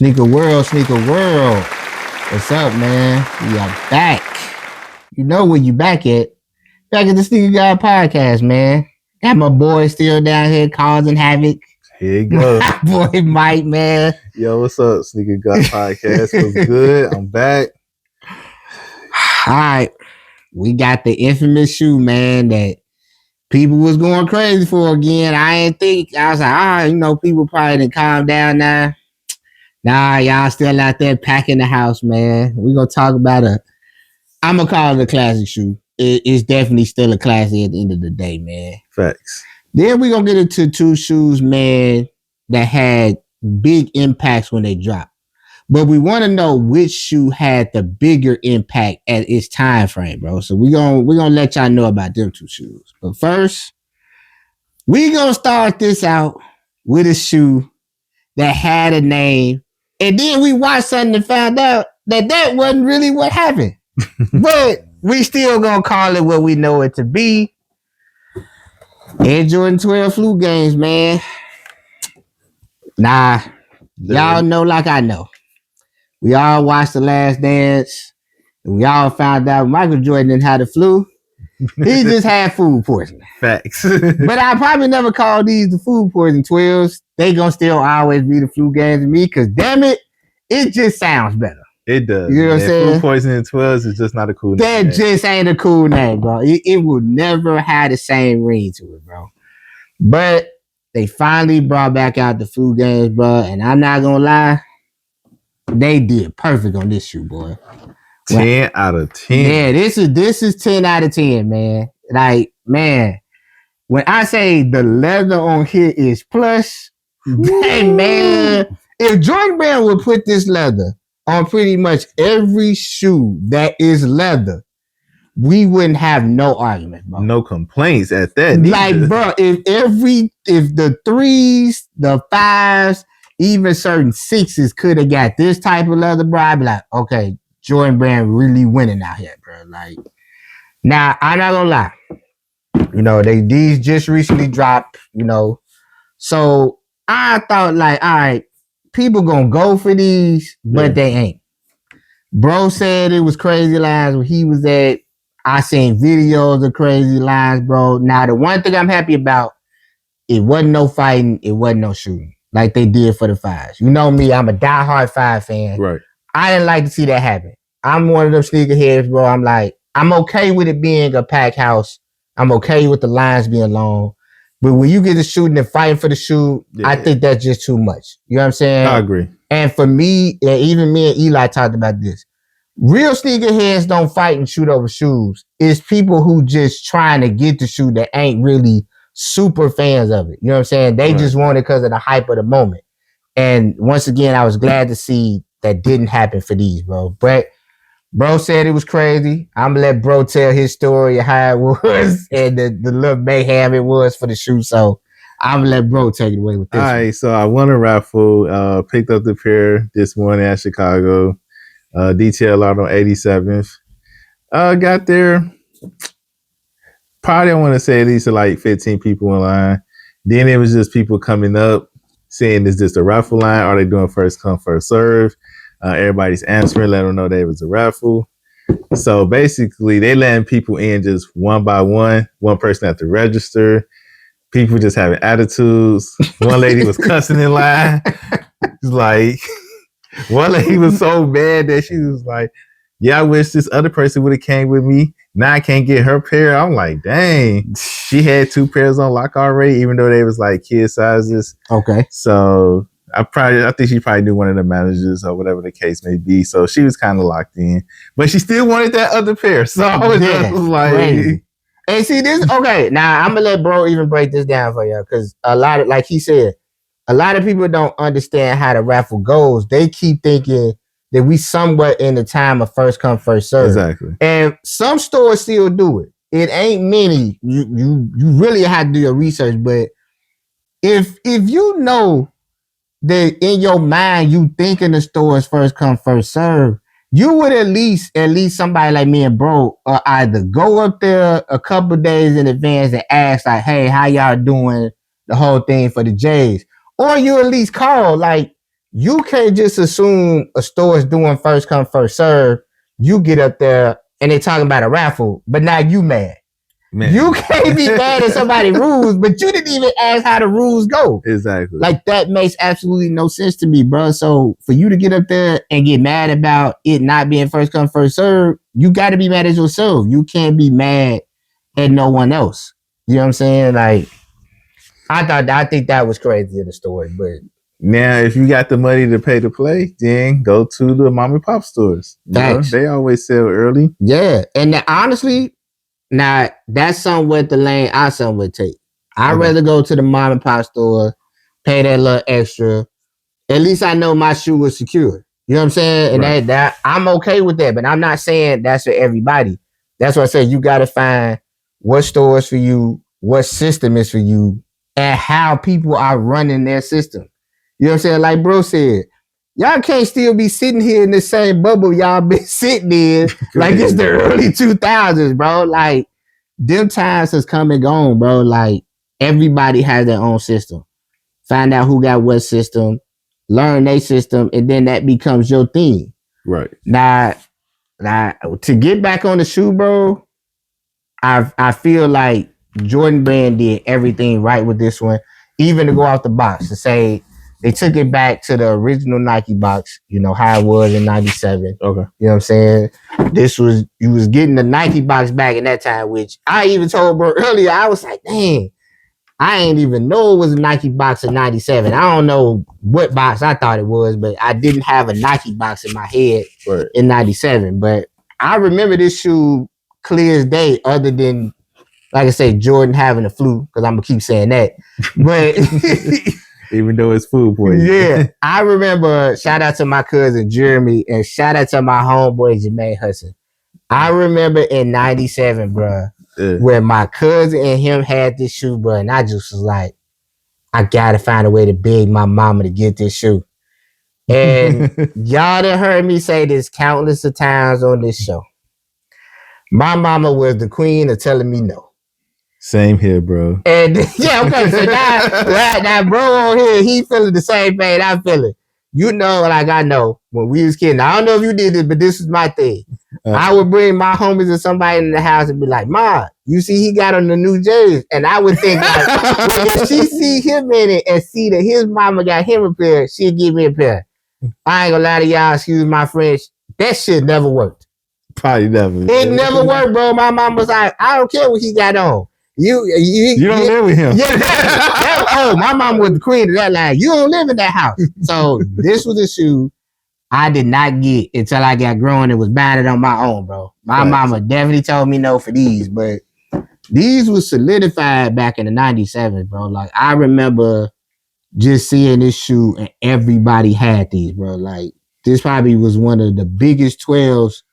Sneaker world, sneaker world. What's up, man? We are back. You know where you back at. Back at the Sneaker Guy podcast, man. Got my boy still down here causing havoc. Here you go. Boy Mike, man. Yo, what's up, Sneaker Guy podcast? What's good? I'm back. All right. We got the infamous shoe, man, that people was going crazy for again. I was like, people probably didn't calm down now. Nah, y'all still out there packing the house, man. We're going to talk about I'm going to call it a classic shoe. It's definitely still a classic at the end of the day, man. Facts. Then we're going to get into two shoes, man, that had big impacts when they dropped. But we want to know which shoe had the bigger impact at its time frame, bro. So we're gonna let y'all know about them two shoes. But first, we're going to start this out with a shoe that had a name. And then we watched something and found out that wasn't really what happened. But we still gonna call it what we know it to be. Air Jordan 12 flu games, man. Nah, y'all know like I know. We all watched The Last Dance. And we all found out Michael Jordan didn't have the flu. He just had food poisoning. Facts. But I probably never call these the food poison 12s. They gonna still always be the flu games to me because damn it just sounds better. It does. You know what I'm saying? Food poisoning 12s is just not a cool name. That just ain't a cool name, bro. It will never have the same ring to it, bro. But they finally brought back out the flu games, bro. And I'm not gonna lie, they did perfect on this shoe, boy. 10 out of 10. Yeah, this is 10 out of 10, man. Like, man, when I say the leather on here is plush, dang, man, if Jordan Brand would put this leather on pretty much every shoe that is leather, we wouldn't have no argument, bro. No complaints at that. Like, bro, if the 3s, the 5s, even certain 6s could have got this type of leather, bro, I'd be like, okay, Jordan Brand really winning out here, bro. Like, now I'm not gonna lie. You know, these just recently dropped, you know. So I thought, like, all right, people gonna go for these, but they ain't. Bro said it was crazy lines when he was at. I seen videos of crazy lines, bro. Now, the one thing I'm happy about, it wasn't no fighting, it wasn't no shooting like they did for the 5s. You know me, I'm a diehard 5 fan. Right. I didn't like to see that happen. I'm one of them sneakerheads, bro. I'm like, I'm okay with it being a packed house. I'm okay with the lines being long. But when you get to shooting and fighting for the shoe, I think that's just too much. You know what I'm saying? I agree. And for me, and even me and Eli talked about this, real sneakerheads don't fight and shoot over shoes. It's people who just trying to get the shoe that ain't really super fans of it. You know what I'm saying? They just want it because of the hype of the moment. And once again, I was glad to see that didn't happen for these, bro. But bro said it was crazy. I'm going to let bro tell his story of how it was and the little mayhem it was for the shoe. So I'm going to let bro take it away with this. All right, so I won a raffle, picked up the pair this morning at Chicago, detail out on 87th. Got there, probably I want to say at least like 15 people in line. Then it was just people coming up saying, is this a raffle line? Are they doing first come, first serve? Everybody's answering, let them know they was a raffle. So basically, they letting people in just one by one person at the register. People just having attitudes. One lady was cussing in line. Like, one lady was so mad that she was like, yeah, I wish this other person would have came with me. Now I can't get her pair. I'm like, dang. She had 2 pairs on lock already, even though they was like kid sizes. Okay. So I think she probably knew one of the managers or whatever the case may be. So she was kind of locked in, but she still wanted that other pair. So I was just like, crazy. And see this, okay, now I'm gonna let bro even break this down for you because a lot of, like he said, a lot of people don't understand how the raffle goes. They keep thinking that we somewhat in the time of first come, first serve. Exactly. And some stores still do it. It ain't many. You really have to do your research, but if you know that in your mind you thinking the store is first come, first serve, you would at least somebody like me and bro either go up there a couple days in advance and ask like, hey, how y'all doing the whole thing for the Jays? Or you at least call like, you can't just assume a store is doing first come, first serve. You get up there and they're talking about a raffle, but now you mad. Man. You can't be mad at somebody's rules, but you didn't even ask how the rules go. Exactly. Like, that makes absolutely no sense to me, bro. So for you to get up there and get mad about it not being first come, first serve, you got to be mad at yourself. You can't be mad at no one else. You know what I'm saying? Like, I think that was crazy in the story, but now if you got the money to pay to play, then go to the mom and pop stores. You know, they always sell early. Yeah, and honestly, now that's something with the lane I something would take. I'd rather go to the mom and pop store, pay that little extra. At least I know my shoe was secure. You know what I'm saying? And that I'm okay with that, but I'm not saying that's for everybody. That's why I say you got to find what store is for you, what system is for you, and how people are running their system. You know what I'm saying? Like bro said, y'all can't still be sitting here in the same bubble y'all been sitting in like it's the early 2000s, bro. Like, them times has come and gone, bro. Like, everybody has their own system. Find out who got what system, learn their system, and then that becomes your thing. Right. Now, to get back on the shoe, bro, I feel like Jordan Brand did everything right with this one, even to go off the box to say they took it back to the original Nike box, you know, how it was in 97. Okay. You know what I'm saying? You was getting the Nike box back in that time, which I even told bro earlier, I was like, dang, I ain't even know it was a Nike box in 97. I don't know what box I thought it was, but I didn't have a Nike box in my head in 97. But I remember this shoe clear as day, other than, like I say, Jordan having the flu, because I'm going to keep saying that. But even though it's food poison. Yeah. I remember, shout out to my cousin Jeremy, and shout out to my homeboy Jermaine Hudson. I remember in 97, bro, where my cousin and him had this shoe, bro, and I just was like, I gotta find a way to beg my mama to get this shoe. And y'all done heard me say this countless of times on this show. My mama was the queen of telling me no. Same here, bro. And yeah, okay, so now bro on here, he feeling the same pain I'm feeling. You know, like I know, when we was kidding, I don't know if you did this, but this is my thing. I would bring my homies or somebody in the house and be like, Ma, you see he got on the new J's. And I would think like, well, if she see him in it and see that his mama got him a pair, she'll give me a pair. I ain't gonna lie to y'all, excuse my French, that shit never worked. Probably never. It never worked, bro. My mom was like, I don't care what he got on. You don't live with him. Yeah, my mom was the queen of that line. You don't live in that house. So this was a shoe I did not get until I got grown and was buying it on my own, bro. My mama definitely told me no for these, but these was solidified back in the 97, bro. Like, I remember just seeing this shoe and everybody had these, bro. Like, this probably was one of the biggest 12s.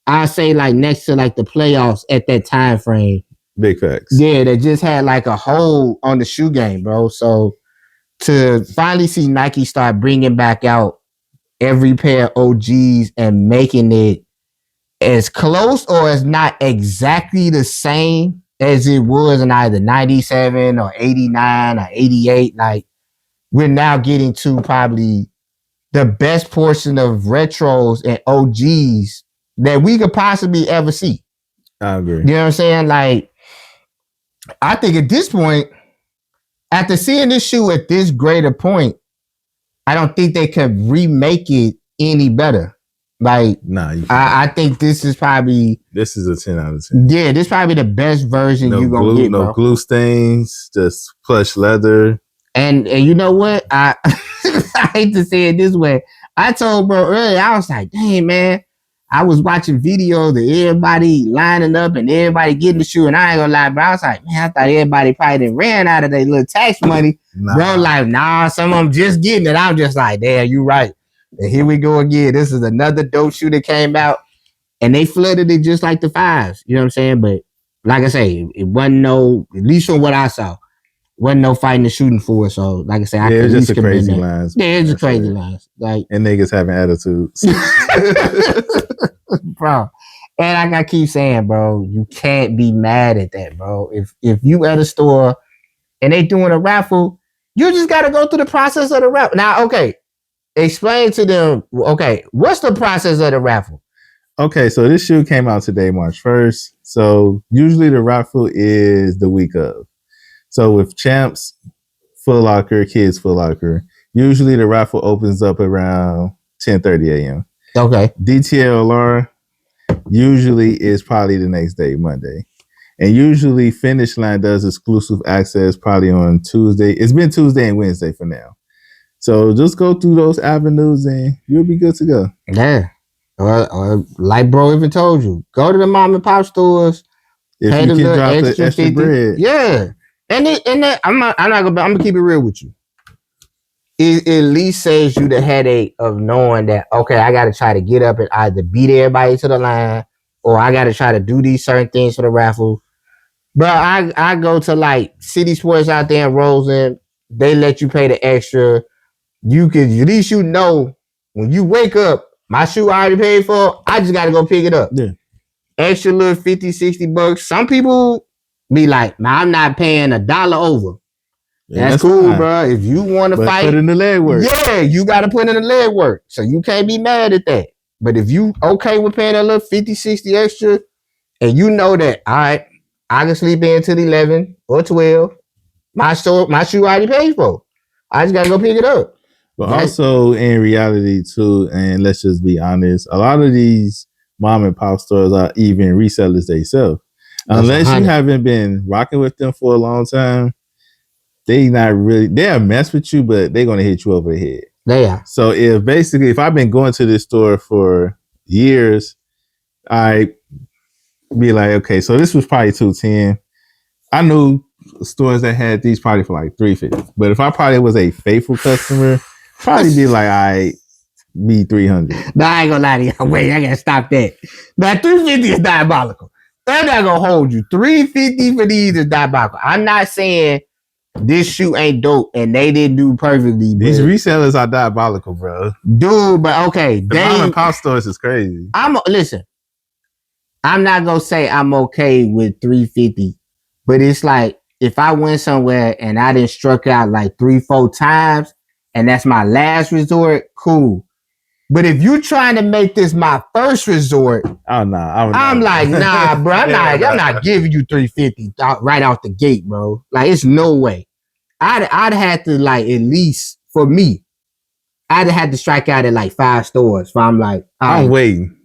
I say, like, next to like the playoffs at that time frame. Big facts. Yeah, that just had like a hold on the shoe game, bro. So to finally see Nike start bringing back out every pair of OGs and making it as close or as not exactly the same as it was in either 97 or 89 or 88, like, we're now getting to probably the best portion of retros and OGs that we could possibly ever see. I agree. You know what I'm saying? Like, I think at this point, after seeing this shoe at this greater point, I don't think they could remake it any better. Like, I think this is probably... This is a 10 out of 10. Yeah, this is probably the best version you're going to get, bro. No glue stains, just plush leather. And you know what? I hate to say it this way. I told bro earlier, I was like, dang, man. I was watching videos of everybody lining up and everybody getting the shoe. And I ain't gonna lie, bro. I was like, man, I thought everybody probably done ran out of their little tax money. Bro, like, nah, some of them just getting it. I'm just like, damn, you right. And here we go again. This is another dope shoe that came out. And they flooded it just like the fives. You know what I'm saying? But like I say, it wasn't no, at least from what I saw, wasn't no fighting the shooting for it. So, like I said, I could at least just a crazy lines. Yeah, it's just crazy lines. Like, and niggas having attitudes. Bro. And I gotta keep saying, bro, you can't be mad at that, bro. If you at a store and they doing a raffle, you just gotta go through the process of the raffle. Now, okay, explain to them, okay, what's the process of the raffle? Okay, so this shoe came out today, March 1st. So usually the raffle is the week of. So with Champs, Foot Locker, Kids Foot Locker, usually the raffle opens up around 10:30 a.m. Okay. DTLR usually is probably the next day, Monday. And usually Finish Line does exclusive access probably on Tuesday. It's been Tuesday and Wednesday for now. So just go through those avenues and you'll be good to go. Yeah. Or like bro even told you, go to the mom and pop stores. If pay you the can little drop the extra extra 50. bread. Yeah. And I'm gonna keep it real with you. It at least saves you the headache of knowing that, okay, I gotta try to get up and either beat everybody to the line or I gotta try to do these certain things for the raffle. But I go to like City Sports out there in Roseland. They let you pay the extra. You could at least when you wake up, my shoe I already paid for. I just got to go pick it up. Yeah. Extra little 50, 60 bucks. Some people be like, man, I'm not paying $1 over. Yeah, that's cool, fine. bro. If you want to fight, put in the leg work. Yeah, you got to put in the leg work. So you can't be mad at that. But if you okay with paying a little 50, 60 extra, and you know that, all right, I can sleep in till 11 or 12. My shoe already paid for. I just got to go pick it up. But also in reality too, and let's just be honest, a lot of these mom and pop stores are even resellers themselves. Unless you haven't been rocking with them for a long time, they'll mess with you, but they're gonna hit you over the head. They are. So if I've been going to this store for years, I be like, okay, so this was probably $210. I knew stores that had these probably for like $350. But if I probably was a faithful customer, probably be like, I be $300. No, I ain't gonna lie to you. Wait, I gotta stop that. Now $350 is diabolical. I'm not gonna hold you. $350 for these is diabolical. I'm not saying this shoe ain't dope and they didn't do perfectly. These resellers are diabolical, bro. Dude, but okay. The mom and pop stores is crazy. Listen, I'm not gonna say I'm okay with $350, but it's like if I went somewhere and I didn't struck out like 3-4 times and that's my last resort, cool. But if you trying to make this my first resort, oh no, I'm like, nah, bro. I'm not giving you $350 right off the gate, bro. Like, it's no way. I'd have to, like, at least for me, I'd have to strike out at like 5 stores. So I'm like, I'm waiting.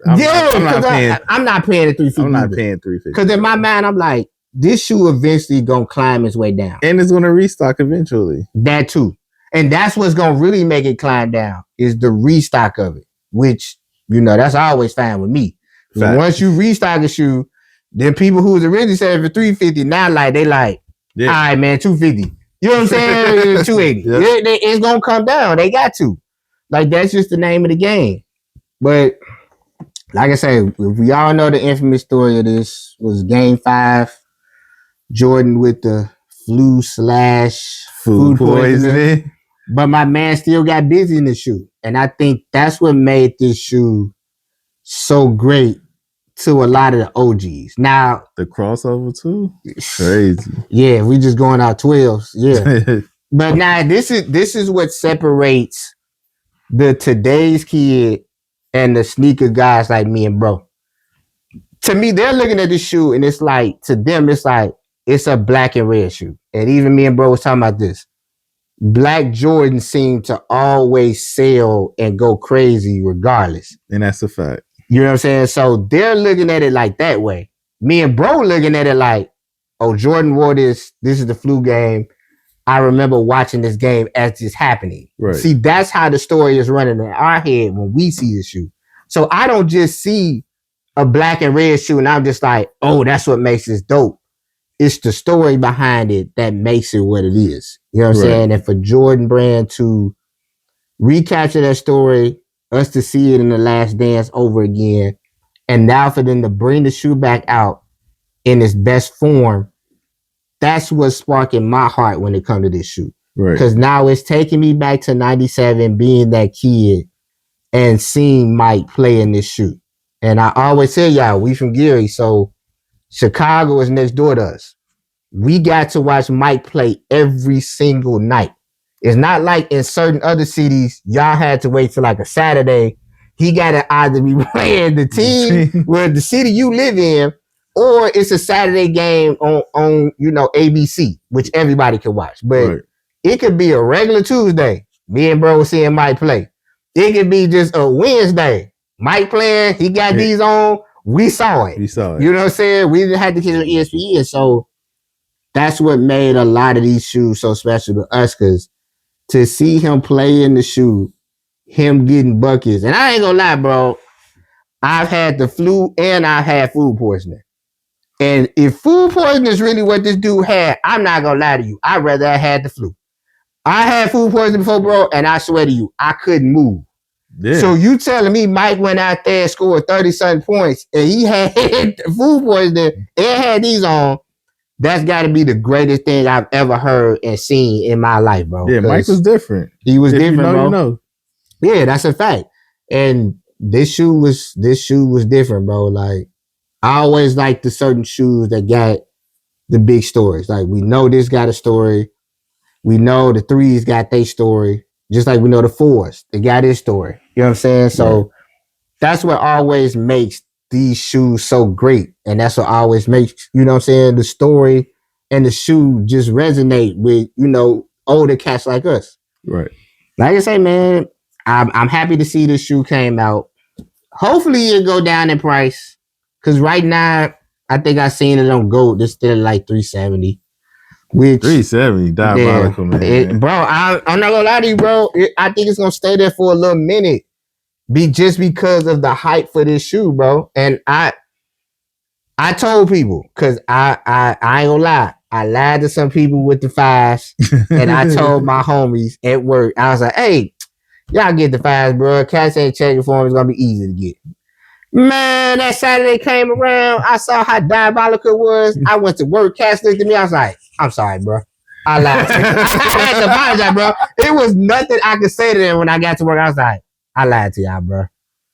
I'm not paying the $350. I'm not paying $350. Because in my mind, I'm like, this shoe eventually gonna climb its way down, and it's gonna restock eventually. That too. And that's what's going to really make it climb down is the restock of it, which, that's always fine with me. Once you restock a shoe, then people who was originally selling for $350 now, all right, man, $250. You know what I'm saying? $280. Yeah. It's going to come down. They got to. Like, that's just the name of the game. But like I say, if we all know the infamous story of this was Game 5, Jordan with the flu/food poisoning. But my man still got busy in the shoe. And I think that's what made this shoe so great to a lot of the OGs. Now, the crossover too? Crazy. Yeah, we just going out 12s. Yeah. But now this is what separates the today's kid and the sneaker guys like me and bro. To me, they're looking at this shoe and it's like, to them, it's like, it's a black and red shoe. And even me and bro was talking about this. Black Jordan seem to always sell and go crazy regardless. And that's a fact. You know what I'm saying? So they're looking at it like that way. Me and bro looking at it like, oh, Jordan wore this. This is the flu game. I remember watching this game as it's happening. Right. See, that's how the story is running in our head when we see the shoe. So I don't just see a black and red shoe and I'm just like, oh, that's what makes this dope. It's the story behind it that makes it what it is. You know what I'm saying? And for Jordan Brand to recapture that story, us to see it in The Last Dance over again, and now for them to bring the shoe back out in its best form, that's what's sparking my heart when it comes to this shoe. Right. Because now it's taking me back to 97, being that kid, and seeing Mike play in this shoe. And I always tell y'all, we from Geary, so Chicago is next door to us. We got to watch Mike play every single night. It's not like in certain other cities, y'all had to wait till like a Saturday. He got to either be playing the team where the city you live in, or it's a Saturday game on ABC, which everybody can watch. But it could be a regular Tuesday. Me and bro seeing Mike play. It could be just a Wednesday. Mike playing, he got these on. We saw it. You know what I'm saying? We didn't have to get on ESPN. So that's what made a lot of these shoes so special to us, because to see him play in the shoe, him getting buckets. And I ain't gonna lie, bro. I've had the flu and I've had food poisoning. And if food poisoning is really what this dude had, I'm not gonna lie to you. I'd rather I had the flu. I had food poisoning before, bro, and I swear to you, I couldn't move. Yeah. So you telling me Mike went out there and scored 30-something points and he had food poisoning and had these on? That's got to be the greatest thing I've ever heard and seen in my life, bro. Yeah, Mike was different. He was different, bro. Yeah, that's a fact. And this shoe was different, bro. Like, I always like the certain shoes that got the big stories. Like, we know this got a story. We know the threes got their story. Just like we know the fours, they got their story. You know what I'm saying? So that's what always makes these shoes so great. And that's what always makes, you know what I'm saying, the story and the shoe just resonate with, older cats like us. Right. Like I say, man, I'm happy to see this shoe came out. Hopefully it'll go down in price. Cause right now, I think I seen it on GOAT. It's still like $370. Which 370, diabolical, man. Bro, I'm not gonna lie to you, bro. I think it's gonna stay there for a little minute. Just because of the hype for this shoe, bro. And I told people, cause I ain't gonna lie. I lied to some people with the fives, and I told my homies at work, I was like, hey, y'all get the fives, bro. Cats ain't checking for them. It's gonna be easy to get. Man, that Saturday came around. I saw how diabolical it was. I went to work. Cats looked at me. I was like, I'm sorry, bro. I lied. I had to apologize, bro. It was nothing I could say to them when I got to work. I was like, I lied to y'all, bro.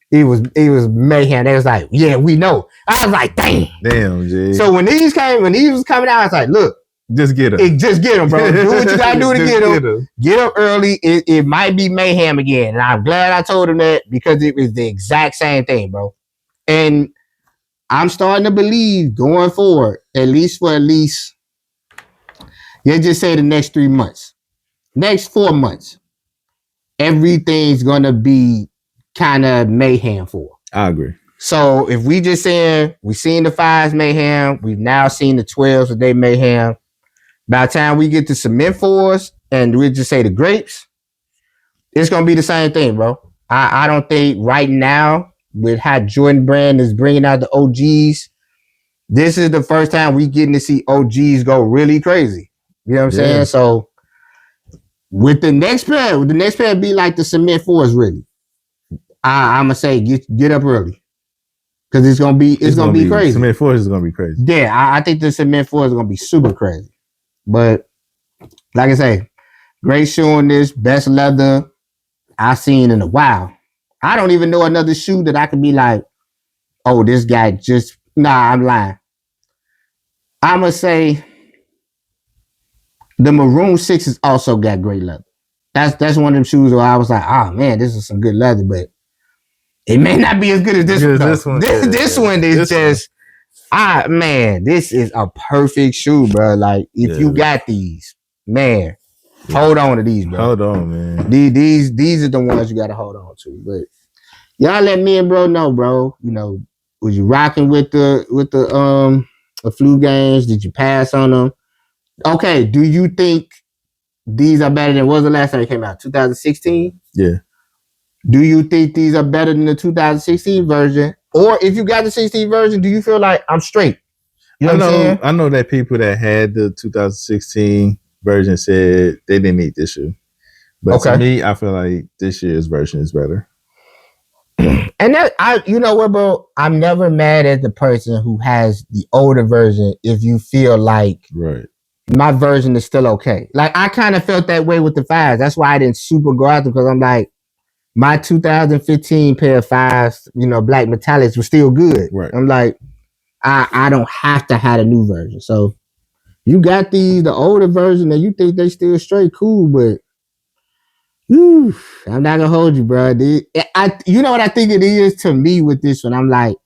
It was mayhem. They was like, yeah, we know. I was like, damn, G. So when these was coming out, I was like, look, just get them. Just get them, bro. Do what you gotta do to get them. Get them early. It might be mayhem again. And I'm glad I told them that, because it was the exact same thing, bro. And I'm starting to believe going forward, at least, let's just say the next 3 months, next 4 months, everything's going to be kind of mayhem for. I agree. So if we just saying, we've seen the 5s mayhem, we've now seen the 12s with they mayhem. By the time we get to cement 4s and we just say the grapes, it's going to be the same thing, bro. I don't think right now, with how Jordan Brand is bringing out the OGs, this is the first time we getting to see OGs go really crazy. You know what I'm saying? So with the next pair be like the cement 4s, really. I'm gonna say get up early, because it's gonna be crazy. Cement 4s is gonna be crazy. Yeah, I think the cement 4s is gonna be super crazy. But like I say, great shoe on this, best leather I've seen in a while. I don't even know another shoe that I could be like, oh, this guy just... Nah, I'm lying. I'm going to say the Maroon 6s also got great leather. That's one of them shoes where I was like, oh, man, this is some good leather, but it may not be as good as this one. This one is just... man, this is a perfect shoe, bro. Like, if you got these, man, hold on to these, bro. Hold on, man. These are the ones you got to hold on to. But y'all let me and bro know, bro. Was you rocking with the flu games? Did you pass on them? Okay, do you think these are better than... What was the last time it came out? 2016? Yeah. Do you think these are better than the 2016 version? Or if you got the 16 version, do you feel like I'm straight? You know what I'm saying? I know that people that had the 2016 version said they didn't need this shoe. But to me, I feel like this year's version is better. And you know what, bro? I'm never mad at the person who has the older version if you feel like my version is still okay. Like, I kind of felt that way with the 5s. That's why I didn't super go out there, because I'm like, my 2015 pair of 5s, black metallics, were still good. Right. I'm like, I don't have to have a new version. So you got the older version, and you think they still straight cool, but Whew, I'm not gonna hold you, bro. You know what I think it is to me with this one. I'm like,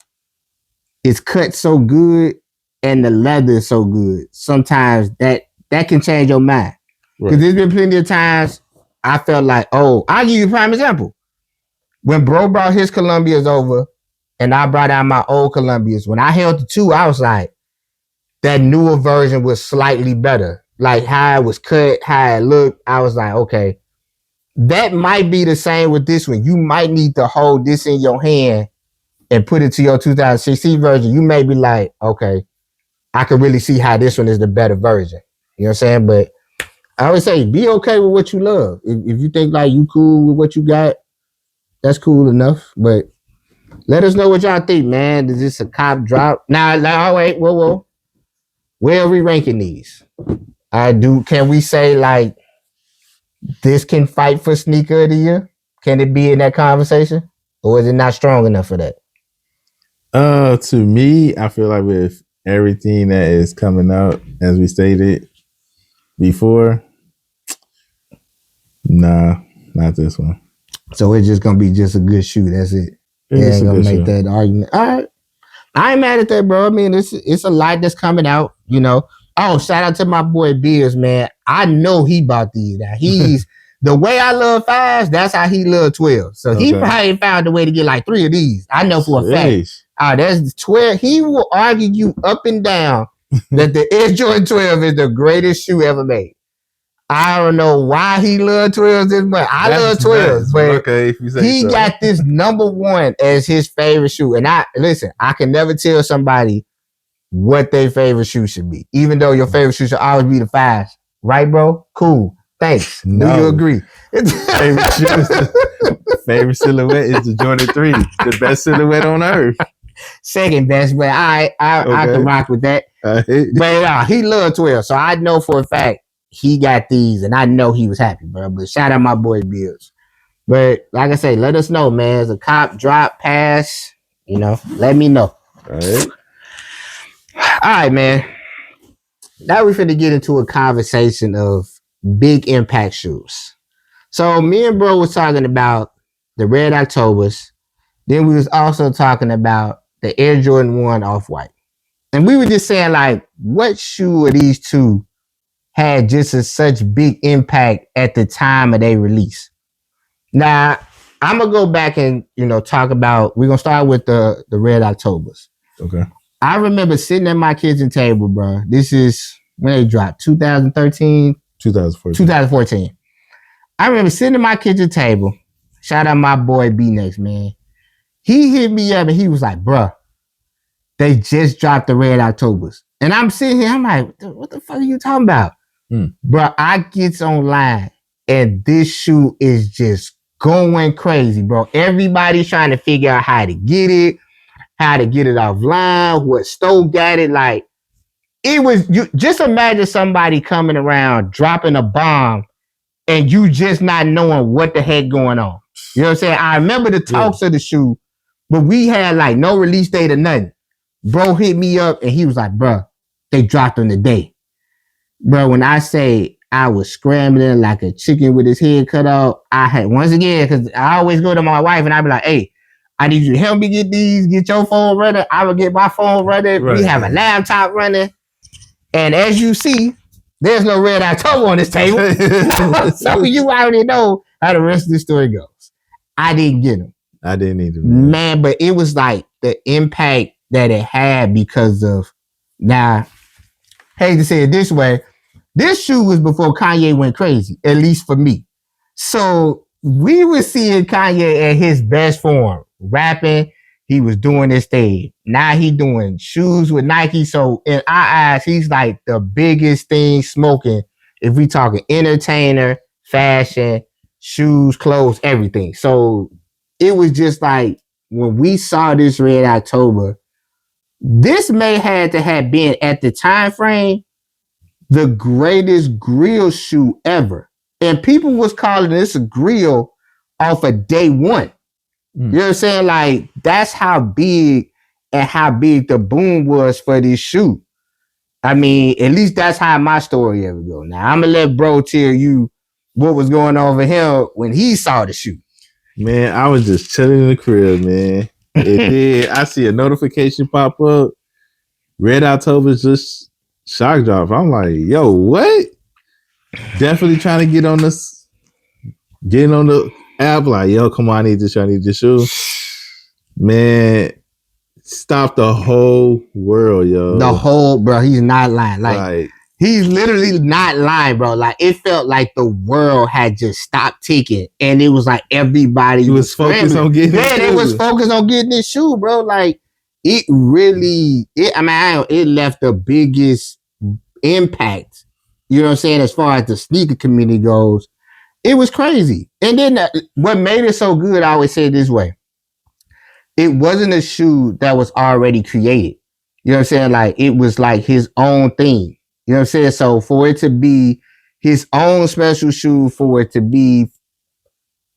it's cut so good and the leather is so good. Sometimes that can change your mind. Because there's been plenty of times I felt like, oh, I'll give you a prime example. When bro brought his Columbias over and I brought out my old Columbias, when I held the two, I was like, that newer version was slightly better. Like how it was cut, how it looked. I was like, okay, that might be the same with this one. You might need to hold this in your hand and put it to your 2016 version. You may be like, okay, I can really see how this one is the better version. You know what I'm saying? But I always say, be okay with what you love. If you think like you cool with what you got, that's cool enough. But let us know what y'all think, man. Is this a cop drop? Now, oh, wait, whoa. Where are we ranking these? Can we say like this can fight for sneaker of the year? Can it be in that conversation? Or is it not strong enough for that? To me, I feel like with everything that is coming out, as we stated before, nah, not this one. So it's just gonna be just a good shoe. That's it. It's ain't gonna make that argument. All right. I ain't mad at that, bro. I mean, it's a lot that's coming out, you know. Oh, shout out to my boy Beers, man. I know he bought these. Now he's the way I love fives, that's how he love 12. So he probably found a way to get like 3 of these. I know for a fact. That's 12. He will argue you up and down that the Air Jordan 12 is the greatest shoe ever made. I don't know why he loves 12s this much. I love 12s, but okay, if you say he got this number one as his favorite shoe. And I can never tell somebody what their favorite shoe should be, even though your favorite shoe should always be the fives. Right, bro? Cool. Thanks. No. Do you agree? Favorite silhouette is the Jordan 3, the best silhouette on earth. Second best, but I can rock with that. But he loved 12, so I know for a fact he got these, and I know he was happy, bro. But shout out my boy Bills. But like I say, let us know, man. As a cop, drop, pass, let me know. All right, man. Now we're finna get into a conversation of big impact shoes. So me and bro was talking about the Red Octobers. Then we was also talking about the Air Jordan 1 Off-White. And we were just saying, like, what shoe of these two had just such big impact at the time of their release? Now, I'm going to go back and, talk about, we're going to start with the Red Octobers. Okay. I remember sitting at my kitchen table, bro. This is when they dropped, 2013? 2014. I remember sitting at my kitchen table. Shout out my boy B-Next, man. He hit me up and he was like, bro, they just dropped the Red Octobers. And I'm sitting here, I'm like, what the fuck are you talking about? Bro, I gets online and this shoe is just going crazy, bro. Everybody's trying to figure out how to get it offline, what store got it. Like, it was, you just imagine somebody coming around, dropping a bomb, and you just not knowing what the heck going on. You know what I'm saying? I remember the talks of the shoe, but we had like no release date or nothing. Bro hit me up and he was like, bro, they dropped them today. Bro, when I say I was scrambling like a chicken with his head cut off, I had, once again, because I always go to my wife and I be like, hey, I need you to help me get these, get your phone running. I will get my phone running. Right. We have a laptop running. And as you see, there's no Red October on this table. So you already know how the rest of the story goes. I didn't get them. I didn't either. Man, but it was like the impact that it had because of, now, hate to say it this way, this shoe was before Kanye went crazy, at least for me. So we were seeing Kanye at his best form, rapping. He was doing this thing. Now he doing shoes with Nike. So in our eyes, he's like the biggest thing smoking. If we talking entertainer, fashion, shoes, clothes, everything. So it was just like when we saw this Red October, this may had to have been at the time frame the greatest grill shoe ever. And people was calling this a grill off of day one. You know what I'm saying? Like, that's how big the boom was for this shoe. I mean, at least that's how my story ever go. Now, I'm going to let bro tell you what was going on for him when he saw the shoe. Man, I was just chilling in the crib, man. It did. I see a notification pop up. Red October's just shock drop. I'm like, yo, what? Definitely trying to get on this, getting on the app. Like, yo, come on, I need this shoe. Man, stop the whole world, yo. The whole, bro, he's not lying. Like he's literally not lying, bro. Like it felt like the world had just stopped ticking, and it was like everybody was focused on getting. Yeah, they was focused on getting this shoe, bro. Like it really, it left the biggest impact. You know what I'm saying? As far as the sneaker community goes, it was crazy. And then what made it so good, I always say it this way: it wasn't a shoe that was already created. You know what I'm saying? Like it was like his own thing. You know what I'm saying? So for it to be his own special shoe, for it to be,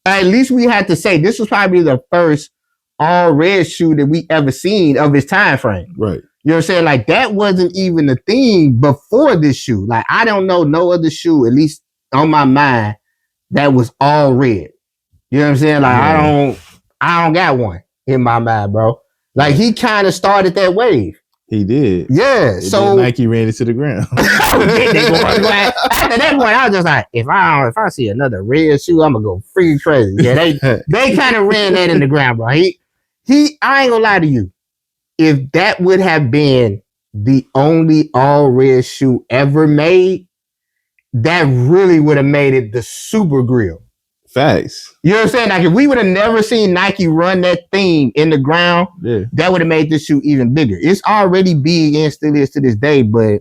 at least we had to say this was probably the first all red shoe that we ever seen of his time frame. Right. You know what I'm saying? Like that wasn't even a thing before this shoe. Like I don't know no other shoe, at least on my mind, that was all red. You know what I'm saying? Like I don't got one in my mind, bro. Like he kind of started that wave. He did. Yeah. So Nike ran it to the ground. After that point, I was just like, if I see another red shoe, I'm gonna go freaking crazy. Yeah, they kind of ran that in the ground, bro. I ain't gonna lie to you. If that would have been the only all red shoe ever made, that really would have made it the super grill. Facts. You know what I'm saying? Like if we would have never seen Nike run that thing in the ground, that would have made this shoe even bigger. It's already big and still is to this day, but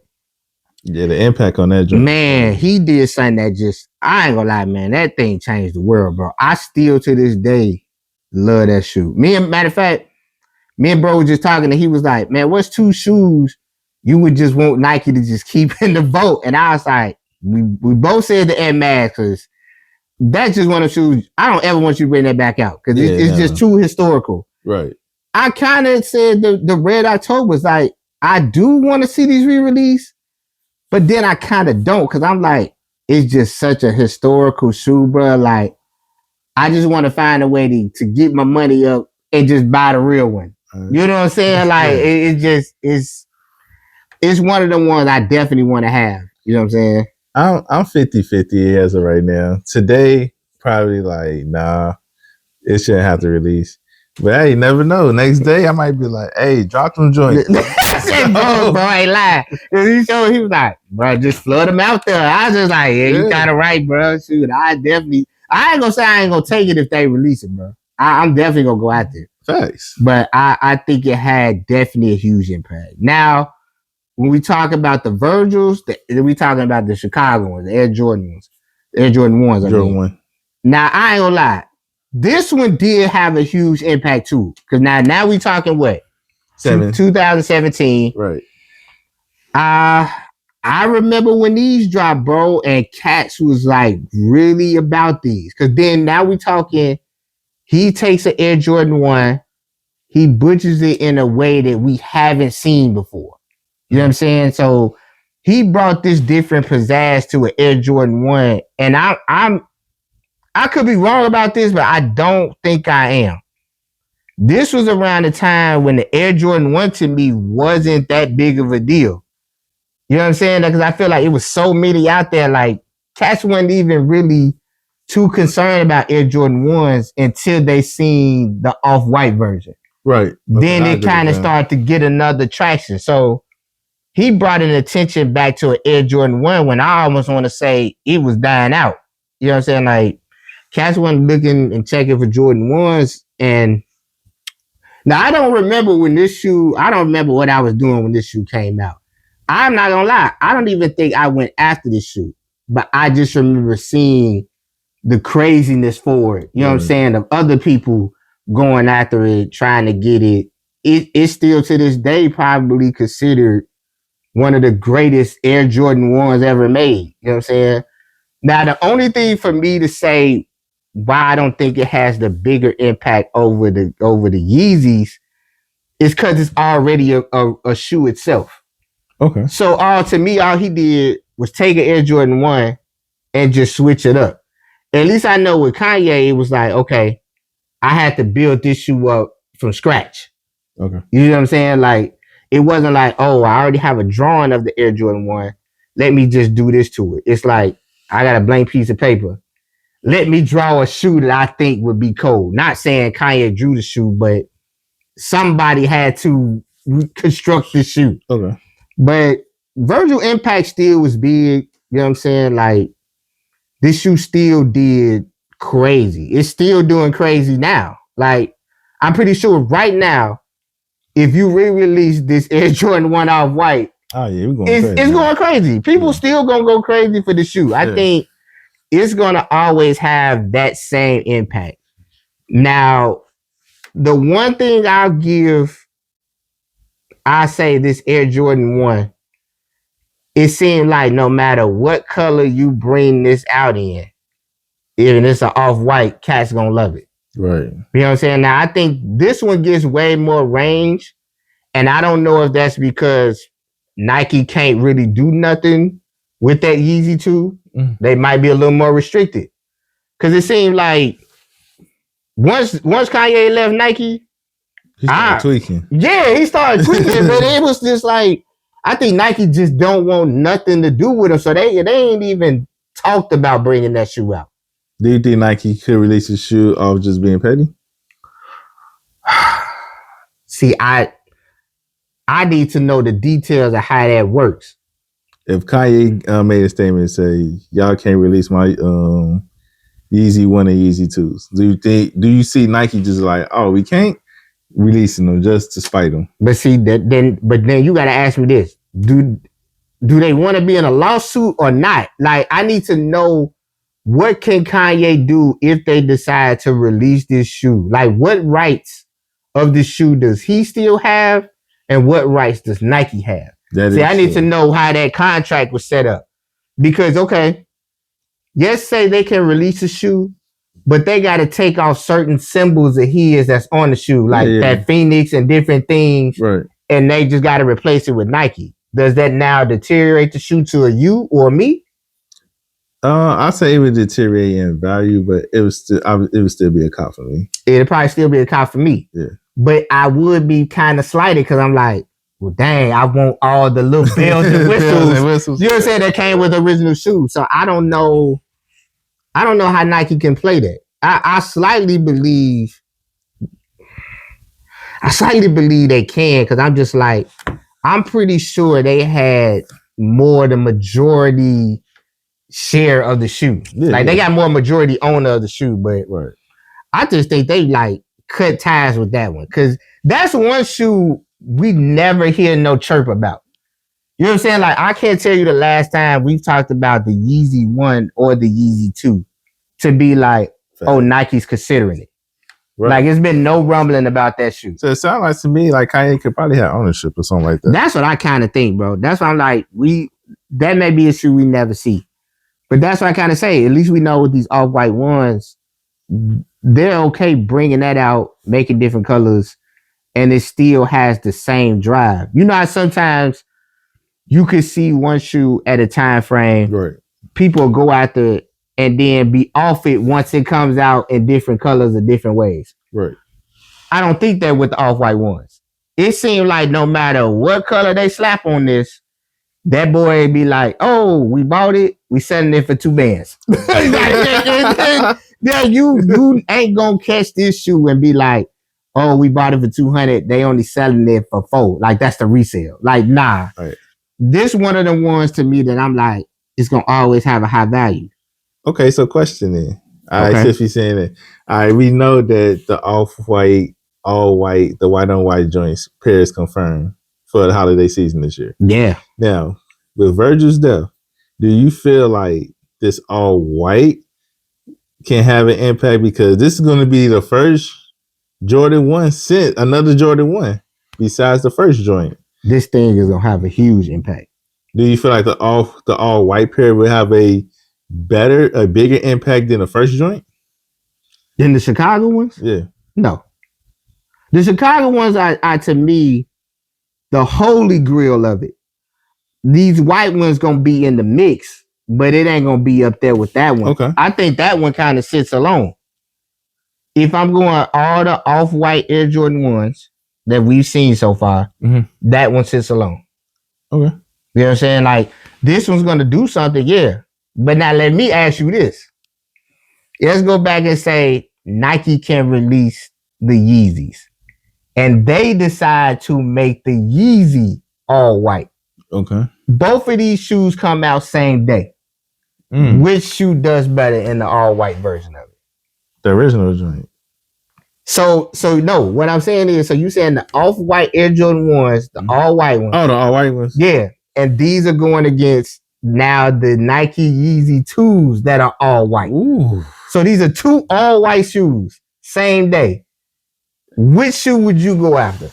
yeah, the impact on that joint. Man, he did something that just, I ain't gonna lie, man, that thing changed the world, bro. I still to this day love that shoe. Matter of fact, me and bro were just talking and he was like, man, what's two shoes you would just want Nike to just keep in the vote? And I was like, we both said the Air Max because that's just one of the shoes. I don't ever want you to bring that back out because it's just too historical. Right. I kind of said the Red October was like, I do want to see these re-release, but then I kind of don't because I'm like, it's just such a historical shoe, bro. Like, I just want to find a way to get my money up and just buy the real one. You know what I'm saying? Like, it's one of the ones I definitely want to have. You know what I'm saying? I'm 50-50 as of right now. Today, probably like, nah, it shouldn't have to release. But hey, you never know. Next day, I might be like, hey, drop them joints. bro, ain't lying. He was like, bro, just flood them out there. I was just like, yeah, you got it right, bro. Shoot, I ain't gonna say I ain't gonna take it if they release it, bro. I'm definitely gonna go out there. Thanks. But I think it had definitely a huge impact. Now, when we talk about the Virgils, we talking about the Chicago ones, the Air Jordan ones, the Air Jordan 1s. Jordan 1. Now, I ain't gonna lie. This one did have a huge impact too. Because now we talking what? 2017. Right. I remember when these dropped, bro, and Cats was like really about these. Because then now we talking, he takes an Air Jordan 1, he butchers it in a way that we haven't seen before. You know what I'm saying? So he brought this different pizzazz to an Air Jordan 1. And I could be wrong about this, but I don't think I am. This was around the time when the Air Jordan 1 to me wasn't that big of a deal. You know what I'm saying? Because I feel like it was so many out there, like cats wasn't even really too concerned about Air Jordan 1s until they seen the off-white version. Right. Okay, then it kind of started to get another traction. So he brought an attention back to an Air Jordan 1 when I almost want to say it was dying out. You know what I'm saying? Like, cats wasn't looking and checking for Jordan 1s. And now I don't remember what I was doing when this shoe came out. I'm not gonna lie. I don't even think I went after this shoe, but I just remember seeing the craziness for it. You know what I'm saying? Of other people going after it, trying to get it. It's still to this day probably considered one of the greatest Air Jordan 1s ever made. You know what I'm saying? Now, the only thing for me to say why I don't think it has the bigger impact over the Yeezys is because it's already a shoe itself. Okay. So to me, all he did was take an Air Jordan 1 and just switch it up. At least I know with Kanye, it was like, okay, I had to build this shoe up from scratch. Okay. You know what I'm saying? Like, it wasn't like, oh, I already have a drawing of the Air Jordan 1. Let me just do this to it. It's like, I got a blank piece of paper. Let me draw a shoe that I think would be cold. Not saying Kanye drew the shoe, but somebody had to construct the shoe. Okay. But Virgil Impact still was big. You know what I'm saying? Like, this shoe still did crazy. It's still doing crazy now. Like, I'm pretty sure right now, if you re-release this Air Jordan 1 off white, Oh yeah, we're going it's crazy. going crazy. People still gonna go crazy for the shoe. I think it's gonna always have that same impact. Now, the one thing I say this Air Jordan 1, it seemed like no matter what color you bring this out in, even if it's an off-white, cats gonna love it. Right. You know what I'm saying? Now, I think this one gets way more range, and I don't know if that's because Nike can't really do nothing with that Yeezy 2. They might be a little more restricted. Because it seemed like once Kanye left Nike, he started tweaking. Yeah, he started tweaking, but it was just like, I think Nike just don't want nothing to do with him, so they ain't even talked about bringing that shoe out. Do you think Nike could release a shoe off just being petty? See, I need to know the details of how that works. If Kanye made a statement and say, y'all can't release my Yeezy 1 and Yeezy 2s, do you see Nike just like, oh, we can't releasing them just to spite them? But see, then you got to ask me this. Do they want to be in a lawsuit or not? Like, I need to know, what can Kanye do if they decide to release this shoe? Like, what rights of the shoe does he still have, and what rights does Nike have? I need to know how that contract was set up. Because, okay, yes, say they can release a shoe, but they got to take off certain symbols of his that's on the shoe, like that Phoenix and different things, right? And they just got to replace it with Nike. Does that now deteriorate the shoe to a you or me? I say it would deteriorate in value, but it would still be a cop for me. It'd probably still be a cop for me. Yeah. But I would be kind of slighted because I'm like, well, dang, I want all the little bells and whistles. You know what I'm saying? That came with the original shoe. So I don't know how Nike can play that. I slightly believe they can, because I'm just like, I'm pretty sure they had more the majority share of the shoe. They got more majority owner of the shoe, but I just think they like cut ties with that one, because that's one shoe we never hear no chirp about. You know what I'm saying? Like, I can't tell you the last time we've talked about the Yeezy 1 or the Yeezy 2 to be like, oh, Nike's considering it. Right. Like, it's been no rumbling about that shoe. So it sounds like to me like Kanye could probably have ownership or something like that. That's what I kind of think, bro. That's why I'm like, that may be a shoe we never see. But that's what I kind of say. At least we know with these off-white ones, they're okay bringing that out, making different colors, and it still has the same drive. You know how sometimes you could see one shoe at a time frame. Right. People go after it and then be off it once it comes out in different colors or different ways. Right. I don't think that with the off-white ones. It seems like no matter what color they slap on this, that boy be like, oh, we bought it, we selling it for $2. Yeah, you ain't gonna catch this shoe and be like, oh, we bought it for $200. They only selling it for $4. Like, that's the resale. Like, nah. Right. This one of the ones to me that I'm like, it's gonna always have a high value. Okay, so question then. All right, since you're saying that, all right, we know that the off-white, all-white, the white-on-white joints pair is confirmed for the holiday season this year. Yeah. Now, with Virgil's death, do you feel like this all-white can have an impact? Because this is going to be the first Jordan 1 since another Jordan 1 besides the first joint. This thing is going to have a huge impact. Do you feel like the all-white pair will have a bigger impact than the first joint? Than the Chicago ones? Yeah. No. The Chicago ones are to me, the holy grail of it. These white ones gonna be in the mix, but it ain't gonna be up there with that one. Okay. I think that one kind of sits alone. If I'm going all the off-white Air Jordan 1s that we've seen so far, that one sits alone. Okay. You know what I'm saying? Like, this one's gonna do something, yeah. But now let me ask you this. Let's go back and say Nike can release the Yeezys. And they decide to make the Yeezy all white. Okay. Both of these shoes come out same day. Which shoe does better in the all white version of it? The original joint. So no, what I'm saying is, so you saying the off-white Air Jordan 1s, the all-white ones. Oh, the all-white ones? Yeah. And these are going against now the Nike Yeezy 2s that are all white. Ooh. So these are two all-white shoes, same day. Which shoe would you go after?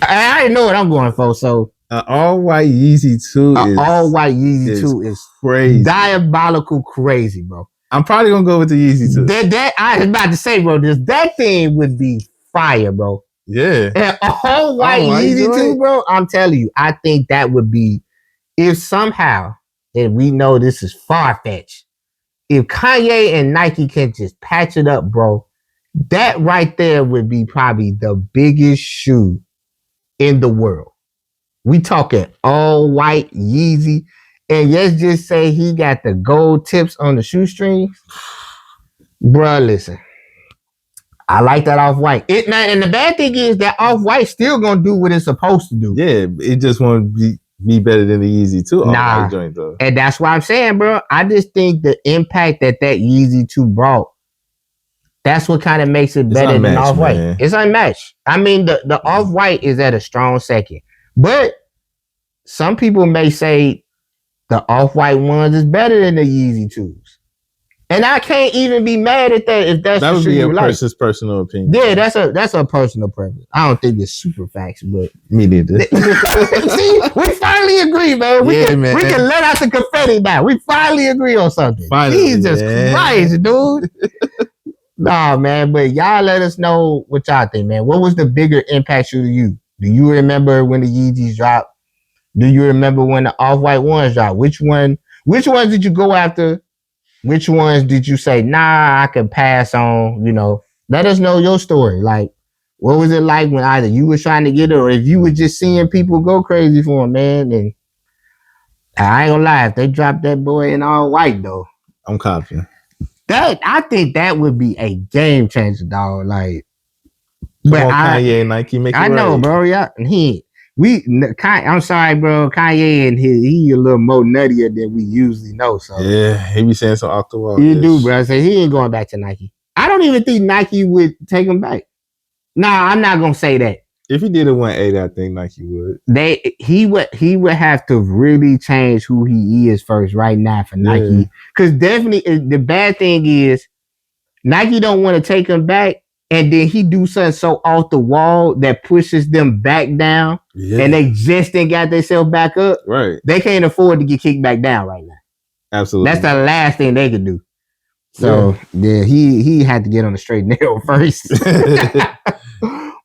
I already know what I'm going for, so. All-white Yeezy 2 is... all-white Yeezy 2 is crazy. Diabolical crazy, bro. I'm probably going to go with the Yeezy 2. That I was about to say, bro, that thing would be fire, bro. Yeah. And a whole white Yeezy 2, bro, I'm telling you, I think that would be, if somehow, and we know this is far-fetched, if Kanye and Nike can just patch it up, bro, that right there would be probably the biggest shoe in the world. We talking all white Yeezy, and let's just say he got the gold tips on the shoestrings. Bruh, listen. I like that off-white. And the bad thing is that off-white still gonna do what it's supposed to do. Yeah, it just won't be better than the Yeezy 2 all-white joint, though. And that's why I'm saying, bro, I just think the impact that Yeezy 2 brought, that's what kind of makes it better than off-white. Man. It's unmatched. I mean, the off-white is at a strong second. But some people may say the off-white ones is better than the Yeezy 2s. And I can't even be mad at that if that's that would be a person's like. Personal opinion. Yeah, that's a personal preference. I don't think it's super facts, but me neither. See, we finally agree, man. We can let out the confetti now. We finally agree on something. Finally, Jesus Christ, dude. Nah, man, but y'all let us know what y'all think, man. What was the bigger impact to you? Do you remember when the Yeezys dropped? Do you remember when the off-white ones dropped? Which ones did you go after? Which ones did you say, nah, I could pass on? You know, let us know your story. Like, what was it like when either you were trying to get it or if you were just seeing people go crazy for him, man? And I ain't gonna lie, if they dropped that boy in all white, though, I'm confident. I think that would be a game changer, dog. Like, Come on, Kanye and Nike make it right. I know, bro. Yeah, I'm sorry, bro. Kanye and he a little more nuttier than we usually know. So yeah, he be saying some off the wall. He do, bro. So he ain't going back to Nike. I don't even think Nike would take him back. Nah, I'm not gonna say that. If he did a 180, I think Nike would. He would have to really change who he is first right now for Nike. Because definitely the bad thing is Nike don't want to take him back. And then he do something so off the wall that pushes them back down. Yeah. And they just ain't got themselves back up. Right. They can't afford to get kicked back down right now. Absolutely. That's the last thing they could do. So, yeah he had to get on the straight and narrow first.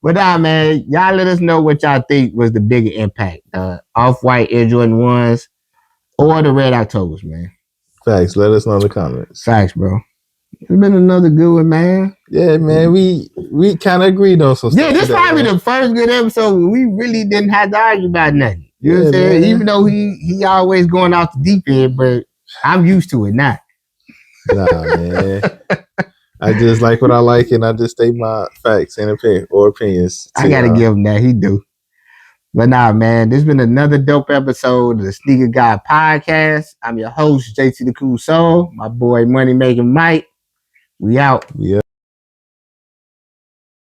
But nah, man, y'all let us know what y'all think was the bigger impact. Off-white Air Jordan 1s or the Red Octobers, man. Facts. Let us know in the comments. Facts, bro. It's been another good one, man. Yeah, man. We kind of agreed on some stuff. Yeah, this is probably the first good episode where we really didn't have to argue about nothing. You know what I'm saying? Even though he always going off the deep end, but I'm used to it now. Nah, man. I just like what I like, and I just state my facts and opinions. I gotta give him that. He do. But nah, man, this has been another dope episode of the Sneaker Guy Podcast. I'm your host, JT the Cool Soul. My boy, Money Making Mike. We out.